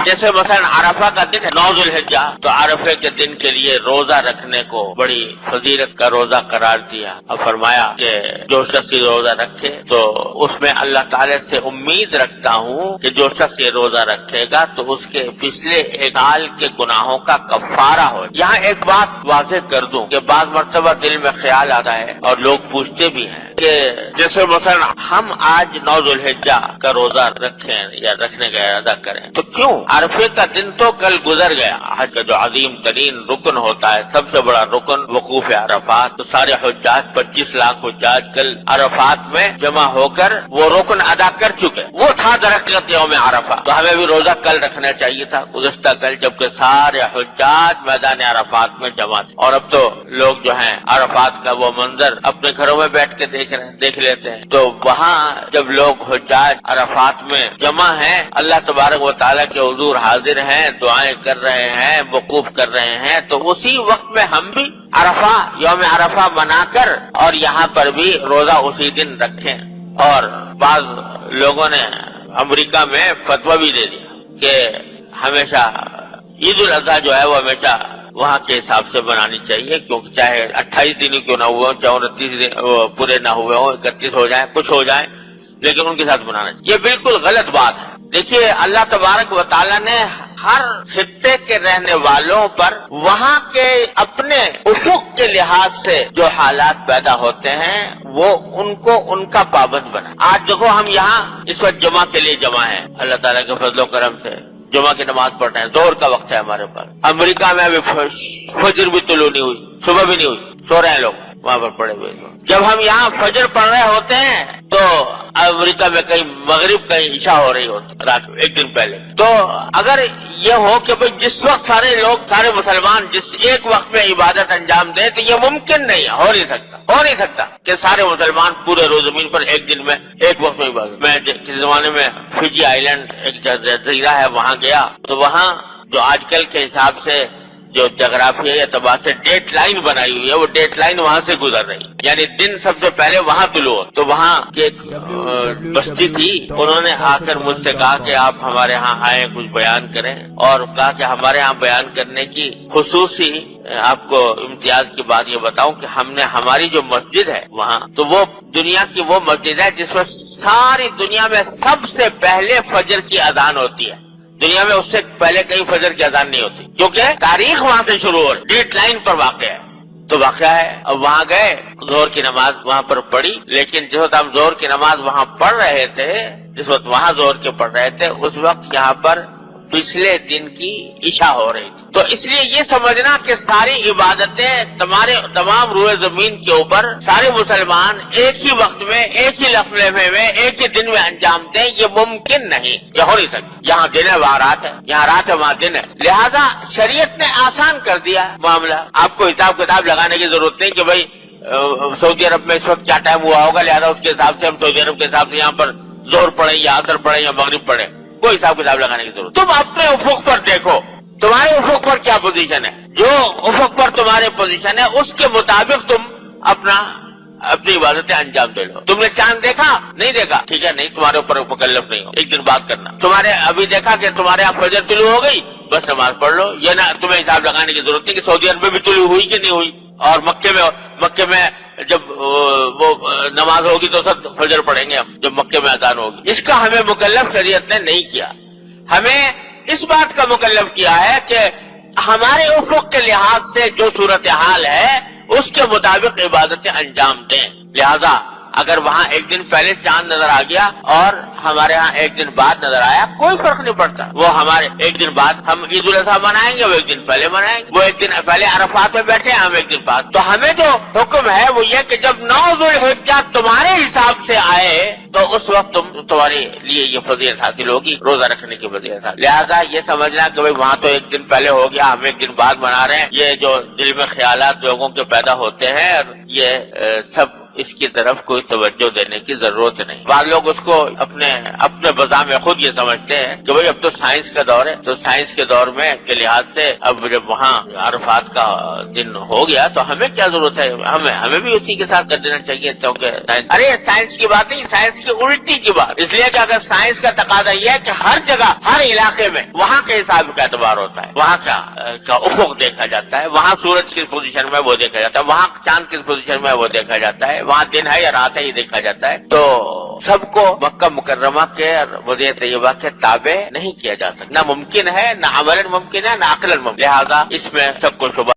جیسے مثلا عرفہ کا دن ہے 9 ذوالحجہ، تو عرفے کے دن کے لیے روزہ رکھنے کو بڑی فضیلت کا روزہ قرار دیا اور فرمایا کہ جو شخص روزہ رکھے تو اس میں اللہ تعالی سے امید رکھتا ہوں کہ جو شخص یہ روزہ رکھے گا تو اس کے پچھلے ایک سال کے گناہوں کا کفارہ ہو۔ یہاں ایک بات واضح کر دوں کہ بعض مرتبہ دل میں خیال آتا ہے اور لوگ پوچھتے بھی ہیں کہ جیسے مثلا ہم آج 9 ذوالحجہ کا روزہ رکھیں یا رکھنے کا ارادہ کریں تو کیوں؟ عرفے کا دن تو کل گزر گیا۔ حج کا جو عظیم ترین رکن ہوتا ہے، سب سے بڑا رکن وقوف عرفات، تو سارے حجاج 25 لاکھ حجاج کل عرفات میں جمع ہو کر وہ رکن ادا کر چکے، وہ تھا درحقیقت یوم عرفہ۔ تو ہمیں بھی روزہ کل رکھنا چاہیے تھا، گزشتہ کل، جبکہ سارے حجاج میدان عرفات میں جمع تھے۔ اور اب تو لوگ جو ہیں عرفات کا وہ منظر اپنے گھروں میں بیٹھ کے دیکھ لیتے ہیں۔ تو وہاں جب لوگ حجاج عرفات میں جمع ہیں، اللہ تبارک و تعالیٰ کے حضور حاضر ہیں، دعائیں کر رہے ہیں، وقوف کر رہے ہیں، تو اسی وقت میں ہم بھی عرفہ یوم عرفہ منا کر اور یہاں پر بھی روزہ اسی دن رکھیں۔ اور بعض لوگوں نے امریکہ میں فتویٰ بھی دے دیا کہ ہمیشہ عید الاضحیٰ جو ہے وہ ہمیشہ وہاں کے حساب سے بنانی چاہیے، کیونکہ چاہے 28 دن کیوں نہ ہوئے ہوں، چاہے 29 دن پورے نہ ہوئے ہوں، 31 ہو جائیں، کچھ ہو جائیں، لیکن ان کے ساتھ بنانا چاہیے۔ یہ بالکل غلط بات ہے۔ دیکھیے اللہ تبارک و تعالیٰ نے ہر خطے کے رہنے والوں پر وہاں کے اپنے افق کے لحاظ سے جو حالات پیدا ہوتے ہیں وہ ان کو ان کا پابند بنا۔ آج دیکھو ہم یہاں اس وقت جمعہ کے لیے جمع ہیں، اللہ تعالیٰ کے فضل و کرم سے جمعہ کی نماز پڑھ رہے ہیں، ظہر کا وقت ہے ہمارے پاس۔ امریکہ میں ابھی فجر بھی طلوع نہیں ہوئی، صبح بھی نہیں ہوئی، سو رہے ہیں لوگ وہاں پر پڑے ہوئے۔ جب ہم یہاں فجر پڑھ رہے ہوتے ہیں تو امریکہ میں کہیں مغرب کہیں عشاء ہو رہی ہوتی رات ایک دن پہلے۔ تو اگر یہ ہو کہ بھئی جس وقت سارے لوگ، سارے مسلمان جس ایک وقت میں عبادت انجام دیں تو یہ ممکن نہیں ہے، ہو نہیں سکتا کہ سارے مسلمان پورے روز زمین پر ایک دن میں ایک وقت میں عبادت۔ میں کسی زمانے میں فجی آئیلینڈ ایک جزیرہ ہے وہاں گیا تو وہاں جو آج کل کے حساب سے جو جغرافیہ اعتبار سے ڈیٹ لائن بنائی ہوئی ہے، وہ ڈیٹ لائن وہاں سے گزر رہی، یعنی دن سب سے پہلے وہاں طلوع ہو۔ تو وہاں کی ایک بستی تھی، انہوں نے آ کر مجھ سے کہا کہ آپ ہمارے ہاں آئیں کچھ بیان کریں، اور کہا کہ ہمارے ہاں بیان کرنے کی خصوصی آپ کو امتیاز کی بات یہ بتاؤں کہ ہم نے ہماری جو مسجد ہے وہاں، تو وہ دنیا کی وہ مسجد ہے جس میں ساری دنیا میں سب سے پہلے فجر کی اذان ہوتی ہے۔ دنیا میں اس سے پہلے کہیں فجر کی اذان نہیں ہوتی، کیونکہ تاریخ وہاں سے شروع ہو، ڈیٹ لائن پر واقع ہے۔ تو واقعہ ہے، اب وہاں گئے، ظہر کی نماز وہاں پر پڑھی، لیکن جس وقت ہم ظہر کی نماز وہاں پڑھ رہے تھے، جس وقت وہاں ظہر کے پڑھ رہے تھے، اس وقت یہاں پر پچھلے دن کی عشاء ہو رہی تھی۔ تو اس لیے یہ سمجھنا کہ ساری عبادتیں تمام روئے زمین کے اوپر سارے مسلمان ایک ہی وقت میں، ایک ہی لمحے میں، ایک ہی دن میں انجام دیں، یہ ممکن نہیں، یہ ہو نہیں سکتا۔ یہاں دن ہے وہاں رات ہے، یہاں رات ہے وہاں دن ہے، لہذا شریعت نے آسان کر دیا معاملہ۔ آپ کو حساب کتاب لگانے کی ضرورت نہیں کہ بھائی سعودی عرب میں اس وقت کیا ٹائم ہوا ہوگا، لہذا اس کے حساب سے ہم سعودی عرب کے حساب سے یہاں پر ظہر پڑھیں یا عصر پڑھیں یا مغرب پڑھیں، کوئی حساب کتاب لگانے کی ضرورت۔ تم اپنے افق پر دیکھو، تمہارے افق پر کیا پوزیشن ہے، جو افق پر تمہارے پوزیشن ہے اس کے مطابق تم اپنی عبادتیں انجام دے لو۔ تم نے چاند دیکھا؟ نہیں دیکھا، ٹھیک ہے، نہیں، تمہارے اوپر مکلف نہیں ہو، ایک دن بات کرنا۔ تمہارے ابھی دیکھا کہ تمہارے یہاں فجر طلوع ہو گئی، بس نماز پڑھ لو، یہ نہ تمہیں حساب لگانے کی ضرورت نہیں کہ سعودی عرب میں بھی طلوع ہوئی کہ نہیں ہوئی، اور مکے میں جب وہ نماز ہوگی تو سب فجر پڑھیں گے ہم، جب مکے میں اذان ہوگی۔ اس کا ہمیں مکلف شریعت نے نہیں کیا، ہمیں اس بات کا مکلف کیا ہے کہ ہمارے افق کے لحاظ سے جو صورتحال ہے اس کے مطابق عبادتیں انجام دیں۔ لہذا اگر وہاں ایک دن پہلے چاند نظر آ گیا اور ہمارے ہاں ایک دن بعد نظر آیا، کوئی فرق نہیں پڑتا، وہ ہمارے ایک دن بعد ہم عید الاضحیٰ منائیں گے، وہ ایک دن پہلے منائیں گے، وہ ایک دن پہلے عرفات میں بیٹھے ہم ایک دن بعد۔ تو ہمیں جو حکم ہے وہ یہ کہ جب 9 ذوالحجہ تمہارے حساب سے آئے تو اس وقت تمہارے لیے یہ فضیلت حاصل ہوگی، روزہ رکھنے کی فضیلت حاصل۔ لہذا یہ سمجھنا کہ وہاں تو ایک دن پہلے ہو گیا، ہم ایک دن بعد منا رہے ہیں، یہ جو دل میں خیالات لوگوں کے پیدا ہوتے ہیں، یہ سب اس کی طرف کوئی توجہ دینے کی ضرورت نہیں. بعض لوگ اس کو اپنے بذا میں خود یہ سمجھتے ہیں کہ بھئی اب تو سائنس کا دور ہے، تو سائنس کے دور میں کے لحاظ سے اب جب وہاں عرفات کا دن ہو گیا تو ہمیں کیا ضرورت ہے، ہمیں بھی اسی کے ساتھ کر دینا چاہیے. کیونکہ ارے سائنس کی بات نہیں، سائنس کی الٹی کی بات. اس لیے کہ اگر سائنس کا تقاضا یہ ہے کہ ہر جگہ ہر علاقے میں وہاں کے حساب کا اعتبار ہوتا ہے، وہاں کا افق دیکھا جاتا ہے، وہاں سورج کس پوزیشن میں وہ دیکھا جاتا ہے، وہاں چاند کس پوزیشن میں وہ دیکھا جاتا ہے، وہاں دن ہے یا رات ہے یہ دیکھا جاتا ہے. تو سب کو مکہ مکرمہ کے اور مدینہ طیبہ کے تابع نہیں کیا جا سکتا. نہ ممکن ہے، نہ عملاً ممکن ہے، نہ عقلاً ممکن. لہذا اس میں سب کو شبہ